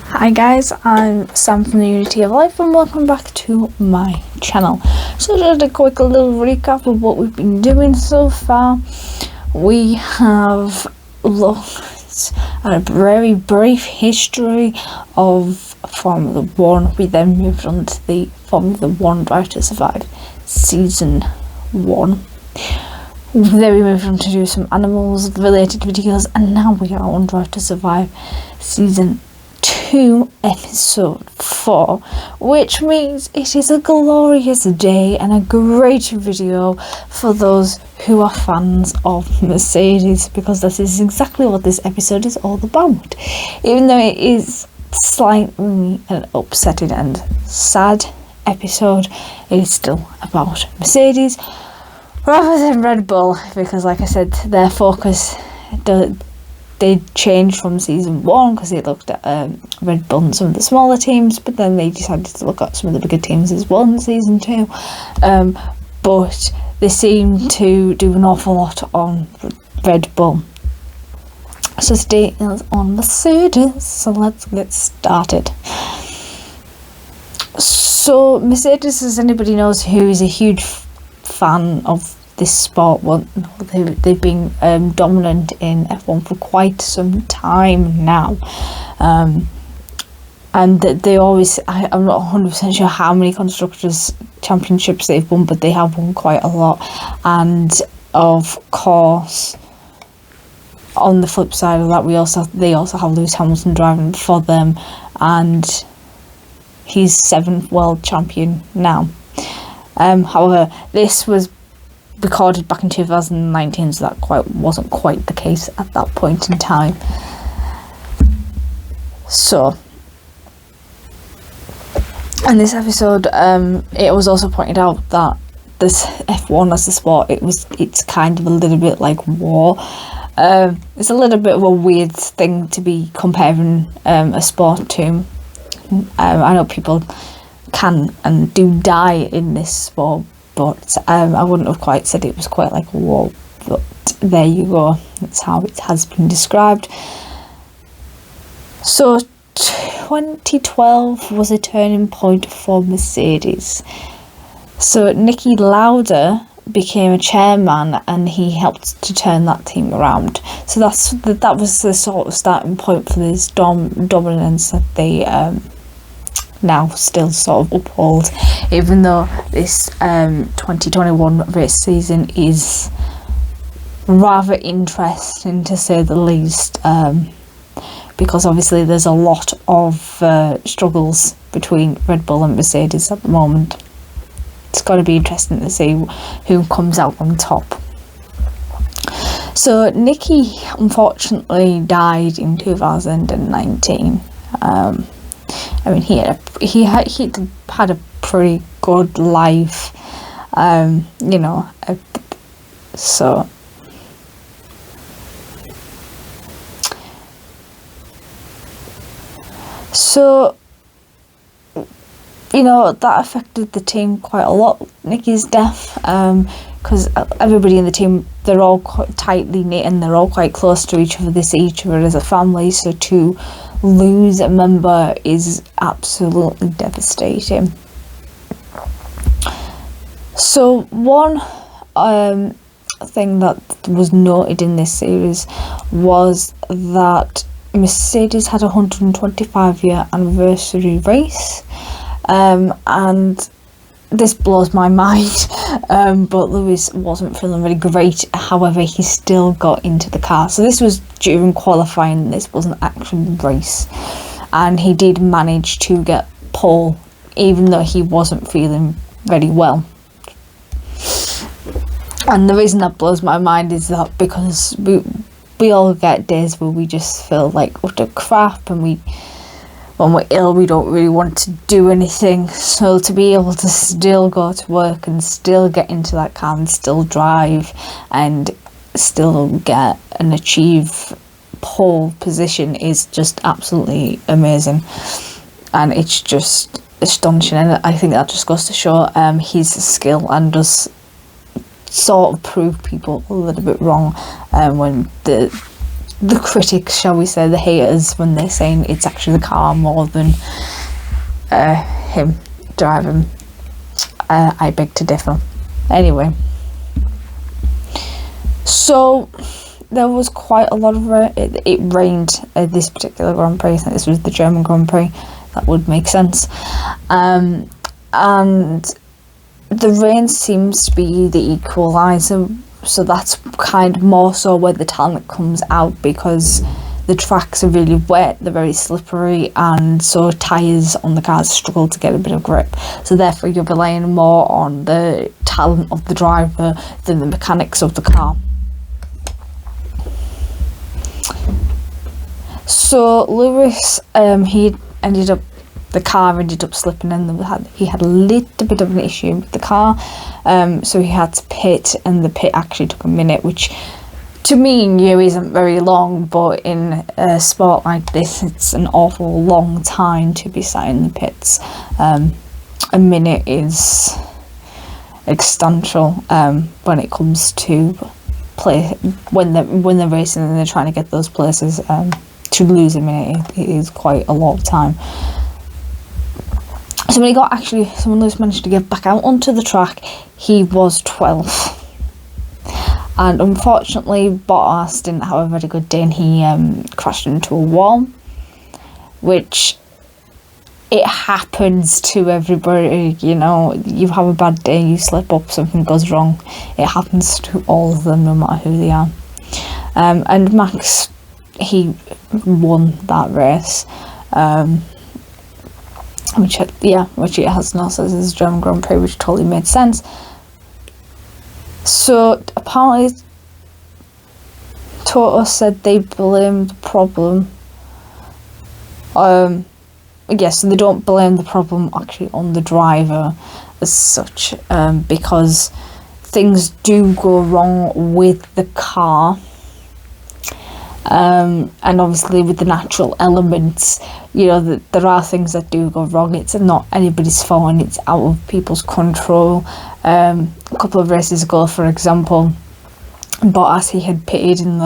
Hi guys, I'm Sam from the Unity of Life and welcome back to my channel. So just a quick little recap of what we've been doing so far. We have looked at a very brief history of Formula 1. We then moved on to the Formula 1 Drive to Survive Season 1. Then we moved on to do some animals related videos, and now we are on Drive to Survive Season 2 episode 4, which means it is a glorious day and a great video for those who are fans of Mercedes, because this is exactly what this episode is all about. Even though it is slightly an upsetting and sad episode, it is still about Mercedes rather than Red Bull, because like I said, their focus they changed from season 1 because they looked at Red Bull and some of the smaller teams, but then they decided to look at some of the bigger teams as well in season 2. But they seem to do an awful lot on Red Bull. So today is on Mercedes, so let's get started. So Mercedes, as anybody knows who is a huge fan of this sport, they've been dominant in F1 for quite some time now, and they always, I'm not 100% sure how many constructors championships they've won, but they have won quite a lot. And of course, on the flip side of that, they also have Lewis Hamilton driving for them, and he's 7th world champion now. However, this was recorded back in 2019, so that wasn't quite the case at that point in time. So in this episode, it was also pointed out that this F1 as a sport, it's kind of a little bit like war. It's a little bit of a weird thing to be comparing a sport to. I know people can and do die in this sport, but I wouldn't have quite said it was quite like a war, but there you go, that's how it has been described. So 2012 was a turning point for Mercedes. So Niki Lauda became a chairman and he helped to turn that team around. So that was the sort of starting point for this dominance that they now still sort of uphold, even though this 2021 race season is rather interesting to say the least, because obviously there's a lot of struggles between Red Bull and Mercedes at the moment. It's going to be interesting to see who comes out on top. So Niki unfortunately died in 2019. I mean, he had a pretty good life, so that affected the team quite a lot, Niki's death, because everybody in the team, they're all quite tightly knit and they're all quite close to each other. They see each other as a family, so to lose a member is absolutely devastating. So one thing that was noted in this series was that Mercedes had a 125-year anniversary race, and this blows my mind, but Lewis wasn't feeling really great. However, he still got into the car. So this was during qualifying, this wasn't actually the race, and he did manage to get pole even though he wasn't feeling very well. And the reason that blows my mind is that because we all get days where we just feel like utter crap, and when we're ill, we don't really want to do anything. So to be able to still go to work and still get into that car and still drive and still get and achieve pole position is just absolutely amazing. And it's just astonishing. And I think that just goes to show his skill, and does sort of prove people a little bit wrong when the the critics, shall we say, the haters, when they're saying it's actually the car more than him driving. I beg to differ. Anyway, so there was quite a lot of it rained at this particular Grand Prix. I think this was the German Grand Prix. That would make sense. And the rain seems to be the equalizer, so that's kind of more so where the talent comes out, because the tracks are really wet, they're very slippery, and so tyres on the cars struggle to get a bit of grip. So therefore you're relying more on the talent of the driver than the mechanics of the car. So Lewis, the car ended up slipping, and he had a little bit of an issue with the car, so he had to pit, and the pit actually took a minute, which to me isn't very long, but in a sport like this, it's an awful long time to be sat in the pits. A minute is substantial when it comes to when they're racing and they're trying to get those places. To lose a minute, it is quite a lot of time. So when Lewis managed to get back out onto the track, he was 12th. And unfortunately, Bottas didn't have a very good day, and he crashed into a wall, which it happens to everybody. You have a bad day, you slip up, something goes wrong. It happens to all of them, no matter who they are. And Max, he won that race, which it has no sense as German Grand Prix, which totally made sense. So apparently Toto said they blamed the problem. So they don't blame the problem actually on the driver as such, because things do go wrong with the car. And obviously with the natural elements, there are things that do go wrong. It's not anybody's fault, and it's out of people's control. A couple of races ago, for example, Bottas, he had pitted in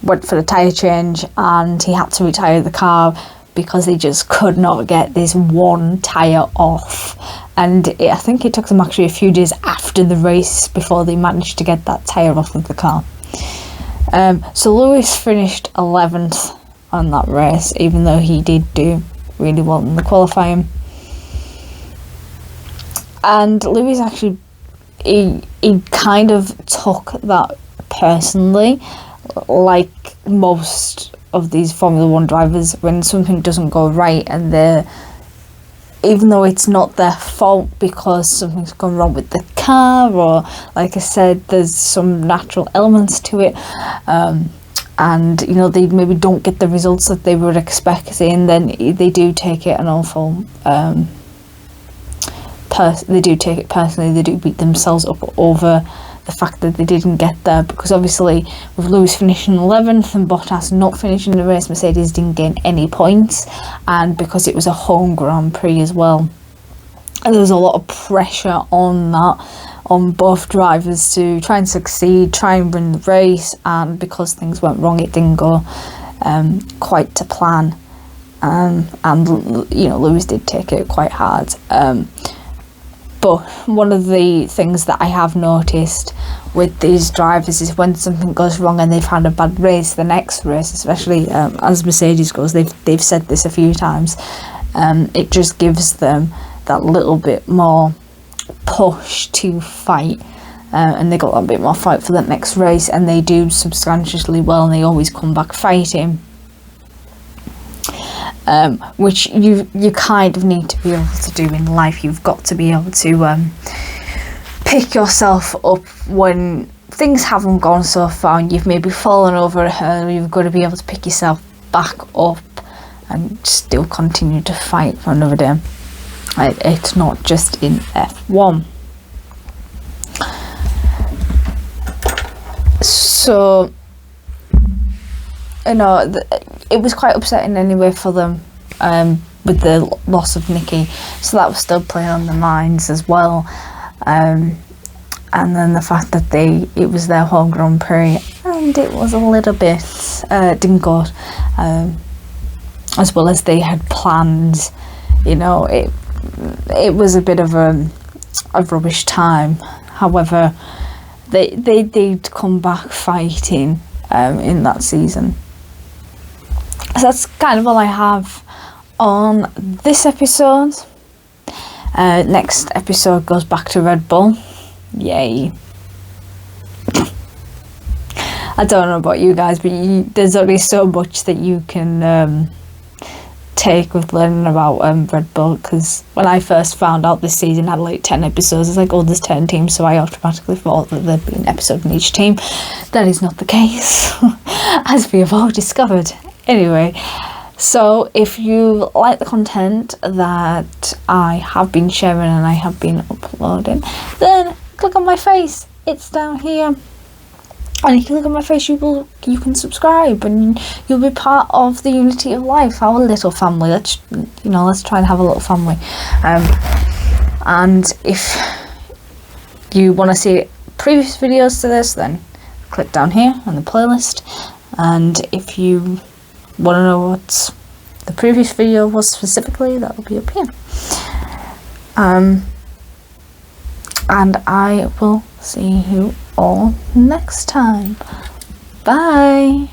went for the tyre change, and he had to retire the car because he just could not get this one tyre off. And I think it took them actually a few days after the race before they managed to get that tyre off of the car. So Lewis finished 11th on that race, even though he did do really well in the qualifying. And Lewis actually, he kind of took that personally, like most of these Formula 1 drivers, when something doesn't go right, and even though it's not their fault because something's gone wrong with the car, or like I said, there's some natural elements to it, and they maybe don't get the results that they were expecting, then they do take it an awful they do take it personally. They do beat themselves up over the fact that they didn't get there, because obviously with Lewis finishing 11th and Bottas not finishing the race, Mercedes didn't gain any points, and because it was a home Grand Prix as well, and there was a lot of pressure on both drivers to try and succeed, try and win the race, and because things went wrong, it didn't go quite to plan, and Lewis did take it quite hard. But one of the things that I have noticed with these drivers is when something goes wrong and they've had a bad race, the next race, especially as Mercedes goes, they've said this a few times, it just gives them that little bit more push to fight, and they got that bit more fight for that next race, and they do substantially well, and they always come back fighting. Which you kind of need to be able to do in life. You've got to be able to pick yourself up when things haven't gone so far and you've maybe fallen over a hurdle. You've got to be able to pick yourself back up and still continue to fight for another day. It's not just in F1. So it was quite upsetting anyway for them, with the loss of Nikki, so that was still playing on their minds as well, and then the fact that it was their home Grand Prix, and it was a little bit didn't go as well as they had planned. You know, it was a bit of a rubbish time. However, they did come back fighting in that season. So that's kind of all I have on this episode. Next episode goes back to Red Bull. Yay. I don't know about you guys, but there's only so much that you can take with learning about Red Bull, because when I first found out this season had like 10 episodes, it's like, oh, there's 10 teams, so I automatically thought that there'd be an episode in each team. That is not the case, as we have all discovered. Anyway, so if you like the content that I have been sharing and I have been uploading, then click on my face, it's down here. And if you click on my face, you can subscribe and you'll be part of the Unity of Life, our little family. Let's try and have a little family. And if you want to see previous videos to this, then click down here on the playlist. And if you want to know what the previous video was specifically, that will be up here. And I will see you all next time. Bye.